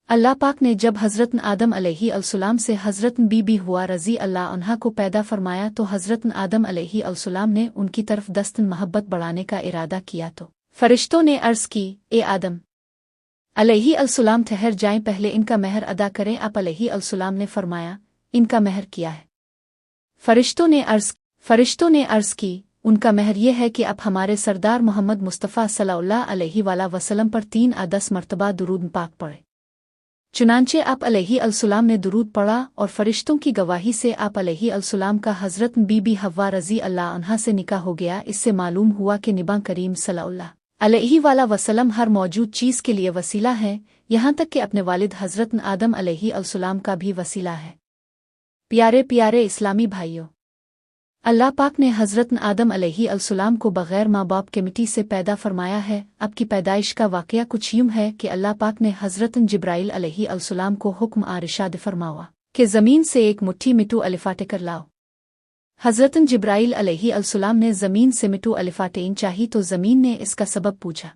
अल्लाह पाक ने जब हज़रत आदम अलैहिस्सलाम से हज़रत बीबी हुआ रज़ी अल्लाह अन्हा को पैदा फरमाया तो हज़रत आदम अलैहिस्सलाम ने उनकी तरफ दस्तन महब्बत बढ़ाने का इरादा किया तो फरिश्तों ने अर्ज़ की, ए आदम अलैहिस्सलाम ठहर जाएं, पहले इनका महर अदा करें। आप अलैहिस्सलाम ने फरमाया, इनका महर क्या है? फरिश्तों ने अर्ज़ की, उनका महर यह है कि आप हमारे सरदार मोहम्मद मुस्तफ़ा सल्लल्लाहु अलैहि वसल्लम पर 3 मरतबा दुरूद पाक पढ़े। चुनांचे आप अलैहिस्सलाम ने दुरूद पढ़ा और फरिश्तों की गवाही से आप अलैहिस्सलाम का हज़रत बीबी हव्वा रज़ी अल्लाह अन्हा से निकाह हो गया। इससे मालूम हुआ कि नबी करीम सल्लल्लाहु अलैहि वसल्लम हर मौजूद चीज़ के लिए वसीला है, यहाँ तक कि अपने वालिद हज़रत आदम अलैहिस्सलाम का भी वसीला है। प्यारे प्यारे इस्लामी भाइयों, अल्लाह पाक ने हज़रत आदम अलैहिस्सलाम को बग़ैर माँ बाप के मिट्टी से पैदा फरमाया है। अब की पैदाइश का वाक़या कुछ यूँ है कि अल्लाह पाक ने हज़रत जिब्राईल अलैहिस्सलाम को हुक्म इरशाद फरमावा कि ज़मीन से एक मुट्ठी मिट्टू अलिफ़ाटे कर लाओ। हज़रत जिब्राईल अलैहिस्सलाम ने ज़मीन से मिट्टू अलिफ़ाटेन चाही तो ज़मीन ने इसका सबब पूछा।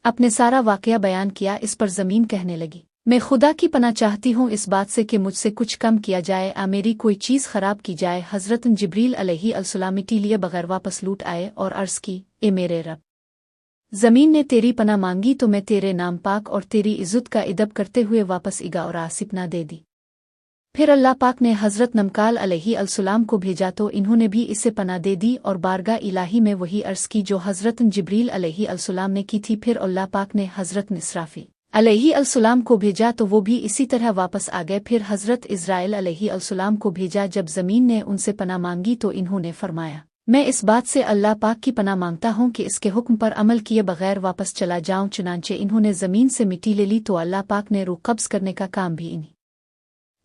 अपने सारा वाक़या बयान किया। इस पर ज़मीन कहने लगी, मैं खुदा की पनाह चाहती हूँ इस बात से कि मुझसे कुछ कम किया जाए, मेरी कोई चीज़ ख़राब की जाए। हज़रत जिब्रील अलैहिस्सलाम मिट्टी लिए बग़ैर वापस लूट आए और अर्ज़ की, ए मेरे रब, ज़मीन ने तेरी पनाह मांगी तो मैं तेरे नाम पाक और तेरी इज़्ज़त का इदब करते हुए वापस इगा और आसिपना दे दी। फिर अल्लाह पाक ने हज़रत नमकाल अलैहिस्सलाम को भेजा तो इन्होंने भी इसे पनाह दे दी और बारगाह इलाही में वही अर्ज़ की जो हज़रत जिब्रील अलैहिस्सलाम ने की थी। फिर अल्लाह पाक ने हज़रत इसराफील अलैहिस्सलाम को भेजा तो वो भी इसी तरह वापस आ गए। फिर हज़रत इज़राइल अलैहिस्सलाम को भेजा। जब ज़मीन ने उनसे पनाह मांगी तो इन्होंने फरमाया, मैं इस बात से अल्लाह पाक की पनाह मांगता हूँ कि इसके हुक्म पर अमल किए बग़ैर वापस चला जाऊँ। चुनांचे इन्होंने ज़मीन से मिट्टी ले ली तो अल्लाह पाक ने रूह कब्ज़ करने का काम भी इन्हीं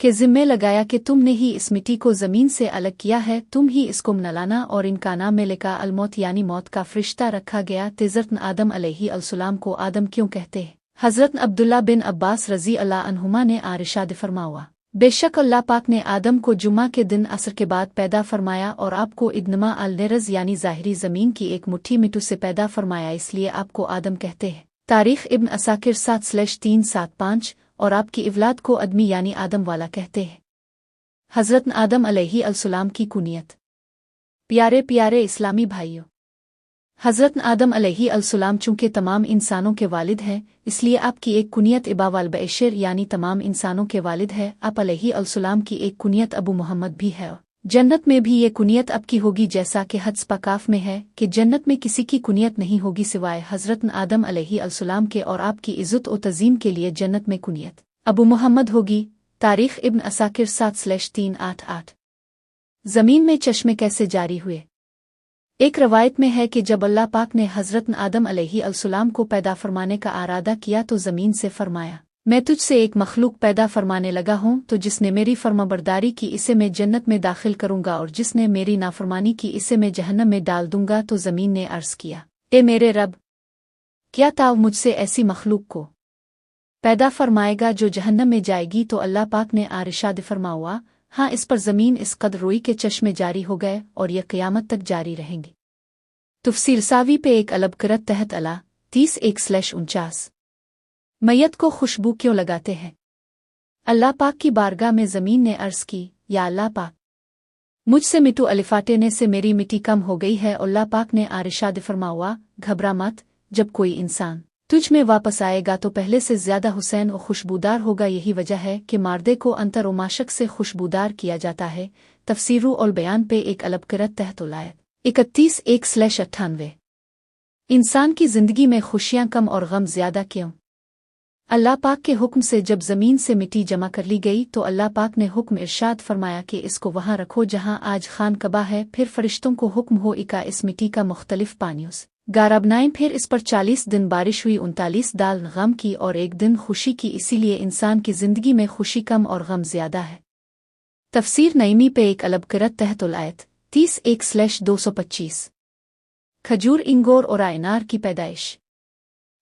के ज़िम्मे लगाया कि तुमने ही इस मिट्टी को ज़मीन से अलग किया है, तुम ही इसको मनलाना। और इनका नाम मलिका अलमौत यानी मौत का फरिश्ता रखा गया। तिज़रत आदम अलैहिस्सलाम को आदम क्यों कहते हैं? हज़रत अब्दुल्ला बिन अब्बास रज़ी अल्लाह अन्हुमा ने इरशाद फरमाया, बेशक अल्लाह पाक ने आदम को जुम्मा के दिन असर के बाद पैदा फरमाया और आपको इदनमा अल-निरज़ यानी ज़ाहिरी ज़मीन की एक मुट्ठी मिट्टू से पैदा फरमाया, इसलिए आपको आदम कहते हैं। तारीख़ इब्न असाकिर 7/375 और आपकी इवलाद को अदमी यानी आदम वाला कहते हैं। हज़रत आदम अलैहिस्सलाम की कुनियत। प्यारे प्यारे इस्लामी भाइयों, हज़रत आदम अलैहिस्सलाम चूँकि तमाम इंसानों के वालिद हैं, इसलिए आपकी एक कुनियत इबा वल बशर यानी तमाम इंसानों के वालिद है। आप अलैहिस्सलाम की एक कुनियत अबू मोहम्मद भी है। जन्नत में भी ये कुनियत आपकी होगी, जैसा कि हदीस पाकाफ में है कि जन्नत में किसी की कुनियत नहीं होगी सिवाय हज़रत आदम अलैहिस्सलाम के, और आपकी इज़्ज़त और तज़ीम के लिए जन्नत में कुनियत अबू मोहम्मद होगी। तारीख़ इब्न असाकिर 7/388। ज़मीन में चश्मे कैसे जारी हुए? एक रवायत में है कि जब अल्लाह पाक ने हज़रत आदम अलैहिस्सलाम को पैदा फरमाने का इरादा किया तो ज़मीन से फरमाया, मैं तुझसे एक मखलूक पैदा फरमाने लगा हूँ, तो जिसने मेरी फरमाबरदारी की इसे मैं जन्नत में दाखिल करूँगा और जिसने मेरी नाफरमानी की इसे मैं जहन्नम में डाल दूँगा। तो ज़मीन ने अर्ज़ किया, ए मेरे रब, क्या ताव मुझसे ऐसी मखलूक को पैदा फरमाएगा जो जहन्नम में जाएगी? तो अल्लाह पाक ने इरशाद फरमाया, हाँ, इस पर ज़मीन इस कदर रोई के चश्मे जारी हो गए और यह क़यामत तक जारी रहेंगे। तफसीर सावी पे एक अलबकरत तहत अला 30:49। मैयत को खुशबू क्यों लगाते हैं? अल्लाह पाक की बारगाह में ज़मीन ने अर्ज़ की, या अल्लाह पाक, मुझसे मिट्टू अलिफ़ाटेने से मेरी मिट्टी कम हो गई है। अल्लाह पाक ने इरशाद फरमाया, घबरा मत, जब कोई इंसान तुझ में वापस आएगा तो पहले से ज़्यादा हुसैन और खुशबूदार होगा। यही वजह है कि मार्दे को अंतर और माशक से खुशबूदार किया जाता है। तफसीरू और बयान पे एक अलबकरत तहत आयत 31:1/98। इंसान की ज़िंदगी में खुशियाँ कम और गम ज़्यादा क्यों? अल्लाह पाक के हुक्म से जब ज़मीन से मिट्टी जमा कर ली गई तो अल्लाह पाक ने हुक्म इरशाद फरमाया कि इसको वहाँ रखो जहाँ आज खानकबा है। फिर फरिश्तों को हुक्म हो इका इस मिट्टी का मुख्तलिफ पानियों से गारा बनाएं। फिर इस पर 40 दिन बारिश हुई, 39 दाल गम की और एक दिन खुशी की। इसीलिए इंसान की ज़िंदगी में खुशी कम और गम ज़्यादा है। तफसीर नईमी पे एक अलबकरत तहत आयत 31:225। खजूर, इंगूर और अनार की पैदाइश।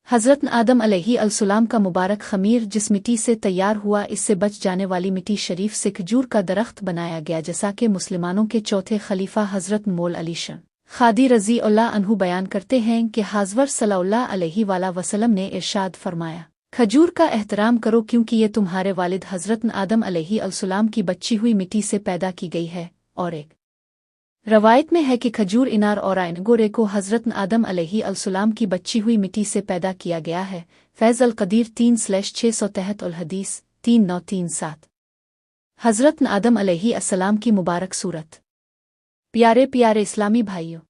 हज़रत आदम अलैहिस्सलाम का मुबारक खमीर जिस मिट्टी से तैयार हुआ, इससे बच जाने वाली मिट्टी शरीफ से खजूर का दरख्त बनाया गया, जैसा कि मुसलमानों के चौथे खलीफा हज़रत मौल अली शाह खादी रज़ी अल्लाह अन्हु बयान करते हैं कि हज़रत सल्लल्लाहु अलैहि वसल्लम ने इरशाद फरमाया, खजूर का एहतराम करो क्योंकि ये तुम्हारे वालिद हज़रत आदम अलैहिस्सलाम की बची हुई मिट्टी से पैदा की गई है। और एक रवायत में है कि खजूर इनार और आइनगोरे को हज़रत आदम अलैहिस्सलाम की बची हुई मिट्टी से पैदा किया गया है। फैज़ अल कदीर 3/663 अल हदीस 3937। हज़रत आदम अलैहिस्सलाम की मुबारक सूरत। प्यारे प्यारे इस्लामी भाइयों,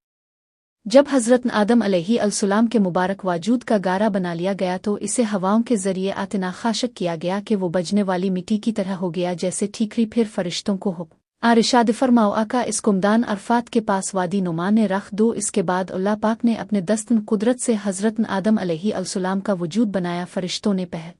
जब हज़रत आदम अलैहिस्सलाम के मुबारक वाजूद का गारा बना लिया गया तो इसे हवाओं के ज़रिए आतना खाशक किया गया कि वो बजने वाली मिट्टी की तरह हो गया जैसे ठीकरी। फिर फरिश्तों को हुक्म इरशाद फरमाओ आका इस कुमदान अरफात के पास वादी नुमान ने रख दो। इसके बाद अल्लाह पाक ने अपने दस्तन कुदरत से हज़रत आदम अलैहिस्सलाम का वजूद बनाया। फरिश्तों ने पहल